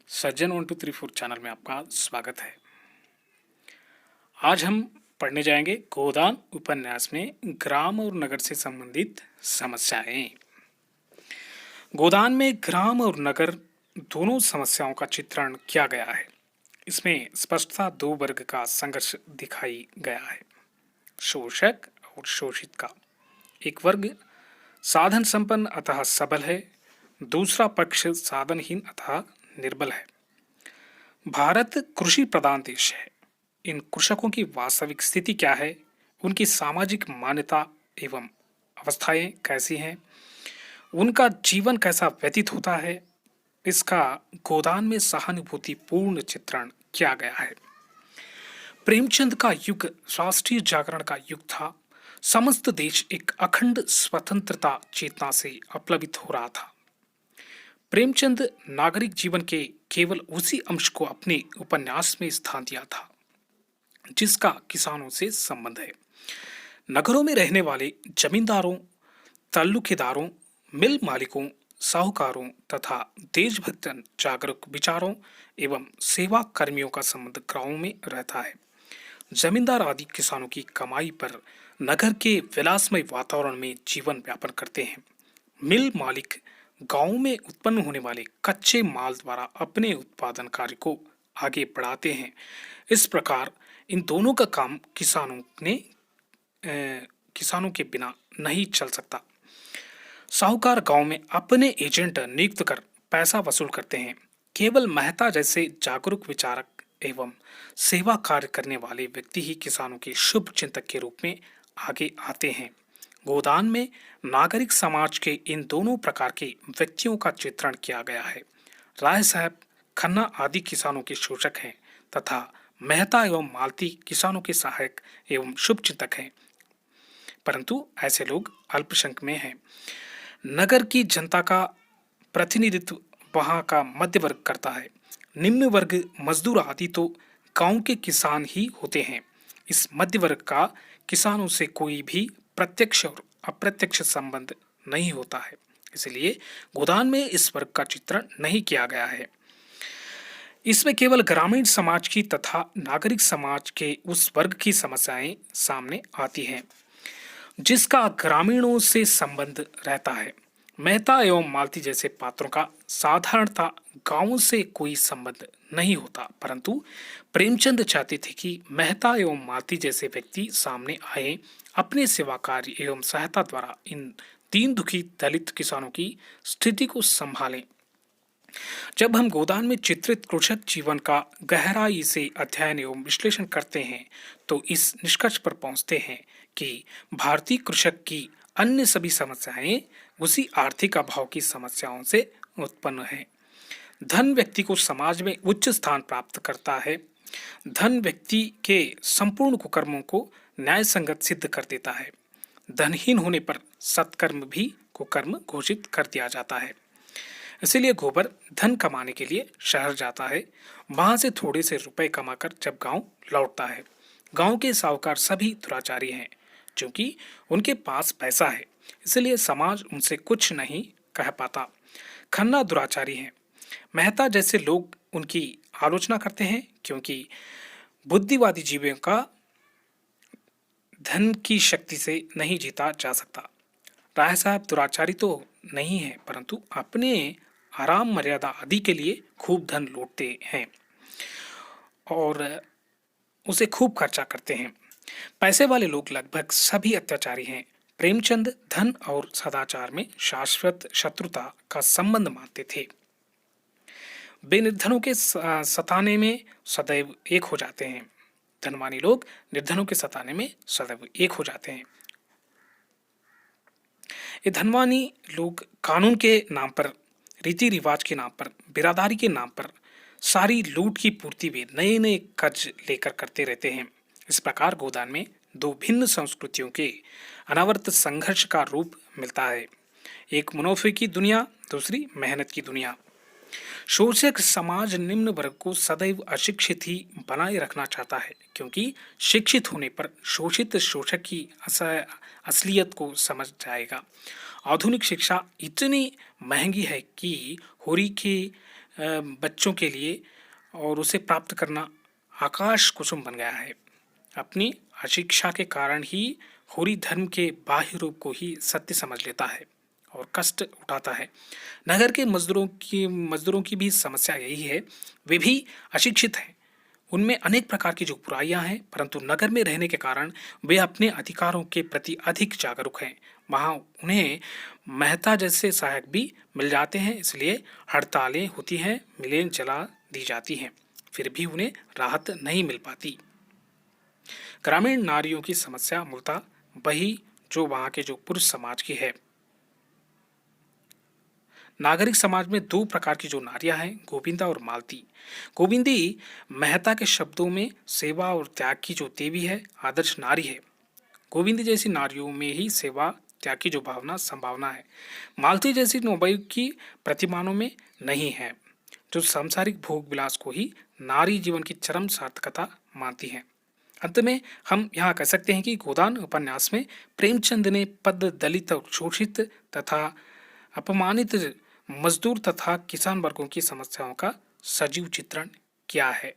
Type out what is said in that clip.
सज्जन 1234 channel में आपका स्वागत है। आज हम पढ़ने जाएंगे गोदान उपन्यास में ग्राम और नगर से संबंधित समस्याएं। गोदान में ग्राम और नगर दोनों समस्याओं का चित्रण किया गया है। इसमें स्पष्टता दो वर्ग का संघर्ष दिखाई गया है, शोषक और शोषित का। एक वर्ग साधन संपन्न अतः सबल है, दूसरा पक्ष साधनहीन अतः निर्बल है। भारत कृषि प्रधान देश है। इन कृषकों की वास्तविक स्थिति क्या है, उनकी सामाजिक मान्यता एवं अवस्थाएं कैसी हैं, उनका जीवन कैसा व्यतीत होता है, इसका गोदान में सहानुभूतिपूर्ण चित्रण किया गया है। प्रेमचंद का युग राष्ट्रीय जागरण का युग था। समस्त देश एक अखंड स्वतंत्रता चेतना से अप्लवित हो रहा था। प्रेमचंद नागरिक जीवन के केवल उसी अंश को अपने उपन्यास में स्थान दिया था जिसका किसानों से संबंध है। नगरों में रहने वाले जमींदारों, ताल्लुकेदारों, मिल मालिकों, साहूकारों तथा देशभक्त जागरूक विचारों एवं सेवा कर्मियों का संबंध गांवों में रहता है। जमींदार आदि किसानों की कमाई पर नगर के विलासमय वातावरण में जीवन व्यापन करते हैं। मिल मालिक गांव में उत्पन्न होने वाले कच्चे माल द्वारा अपने उत्पादन कार्य को आगे बढ़ाते हैं। इस प्रकार इन दोनों का काम किसानों के बिना नहीं चल सकता। साहूकार गांव में अपने एजेंट नियुक्त कर पैसा वसूल करते हैं। केवल मेहता जैसे जागरूक विचारक एवं सेवा कार्य करने वाले व्यक्ति ही किसानों के शुभ चिंतक के रूप में आगे आते हैं। गोदान में नागरिक समाज के इन दोनों प्रकार के व्यक्तियों का चित्रण किया गया है। राय साहब, खन्ना आदि किसानों के शोषक हैं तथा मेहता एवं मालती किसानों के सहायक एवं शुभ चिंतक हैं, परंतु ऐसे लोग अल्पसंख्यक में हैं। नगर की जनता का प्रतिनिधित्व वहां का मध्य वर्ग करता है। निम्न वर्ग मजदूर आदि तो गांव के किसान ही होते हैं। इस मध्य वर्ग का किसानों से कोई भी प्रत्यक्ष और अप्रत्यक्ष संबंध नहीं होता है, इसलिए गोदान में इस वर्ग का चित्रण नहीं किया गया है। इसमें केवल ग्रामीण समाज की तथा नागरिक समाज के उस वर्ग की समस्याएं सामने आती हैं जिसका ग्रामीणों से संबंध रहता है। मेहता एवं मालती जैसे पात्रों का साधारणतः गांवों से कोई संबंध नहीं होता, परंतु प्रेमचंद चाहते थे कि मेहता एवं मालती जैसे व्यक्ति सामने आए, अपने सेवा कार्य एवं सहायता द्वारा इन दीन दुखी दलित किसानों की स्थिति को संभालें। जब हम गोदान में चित्रित कृषक जीवन का गहराई से अध्ययन एवं विश्लेषण करते हैं तो इस निष्कर्ष पर पहुंचते हैं कि भारतीय कृषक की अन्य सभी समस्याएं उसी आर्थिक अभाव की समस्याओं से उत्पन्न हैं। धन व्यक्ति को समाज में उच्च स्थान प्राप्त करता है। धन व्यक्ति के संपूर्ण कुकर्मों को न्याय संगत सिद्ध कर देता है। धनहीन होने पर सत्कर्म भी कुकर्म घोषित कर दिया जाता है। इसीलिए गोबर धन कमाने के लिए शहर जाता है। वहां से थोड़े से रुपए कमाकर जब गांव लौटता है। गांव के साहूकार सभी दुराचारी हैं, क्योंकि उनके पास पैसा है, इसलिए समाज उनसे कुछ नहीं कह पाता। खन्ना दुराचारी हैं। मेहता जैसे लोग उनकी आलोचना करते हैं, क्योंकि बुद्धिवादी जीवों का धन की शक्ति से नहीं जीता जा सकता। राय साहब दुराचारी तो नहीं है, परंतु अपने आराम मर्यादा आदि के लिए खूब धन लूटते हैं और उसे खूब खर्चा करते हैं। पैसे वाले लोग लगभग सभी अत्याचारी हैं। प्रेमचंद धन और सदाचार में शाश्वत शत्रुता का संबंध मानते थे। वे निर्धनों के सताने में सदैव एक हो जाते हैं। धनवानी लोग निर्धनों के सताने में सदैव एक हो जाते हैं। ये धनवानी लोग कानून के नाम पर, रीति रिवाज के नाम पर, बिरादरी के नाम पर सारी लूट की पूर्ति वे नए नए कर्ज लेकर करते रहते हैं। इस प्रकार गोदान में दो भिन्न संस्कृतियों के अनावर्त संघर्ष का रूप मिलता है। एक मुनाफे की दुनिया, दूसरी मेहनत की दुनिया। शोषक समाज निम्न वर्ग को सदैव अशिक्षित ही बनाए रखना चाहता है, क्योंकि शिक्षित होने पर शोषित शोषक की असलियत को समझ जाएगा। आधुनिक शिक्षा इतनी महंगी है कि होरी के बच्चों के लिए और उसे प्राप्त करना आकाश कुसुम बन गया है। अपनी अशिक्षा के कारण ही होरी धर्म के बाह्य रूप को ही सत्य समझ लेता है और कष्ट उठाता है। नगर के मजदूरों की भी समस्या यही है। वे भी अशिक्षित हैं। उनमें अनेक प्रकार की जो बुराइयां हैं, परंतु नगर में रहने के कारण वे अपने अधिकारों के प्रति अधिक जागरूक हैं। वहाँ उन्हें मेहता जैसे सहायक भी मिल जाते हैं, इसलिए हड़तालें होती हैं, मिलें जला दी जाती हैं, फिर भी उन्हें राहत नहीं मिल पाती। ग्रामीण नारियों की समस्या मूलतः वही जो वहाँ के जो पुरुष समाज की है। नागरिक समाज में दो प्रकार की जो नारियां हैं, गोविंदा और मालती। गोविंदी मेहता के शब्दों में सेवा और त्याग की जो देवी है, आदर्श नारी है। गोविंदी जैसी नारियों में ही सेवा त्याग की जो भावना संभावना है। मालती जैसी नोबल की प्रतिमानों में नहीं है, जो सांसारिक भोग विलास को ही नारी जीवन की चरम सार्थकता मानती है। अंत में हम यहाँ कह सकते हैं कि गोदान उपन्यास में प्रेमचंद ने पद दलित और शोषित तथा अपमानित मजदूर तथा किसान वर्गों की समस्याओं का सजीव चित्रण किया है।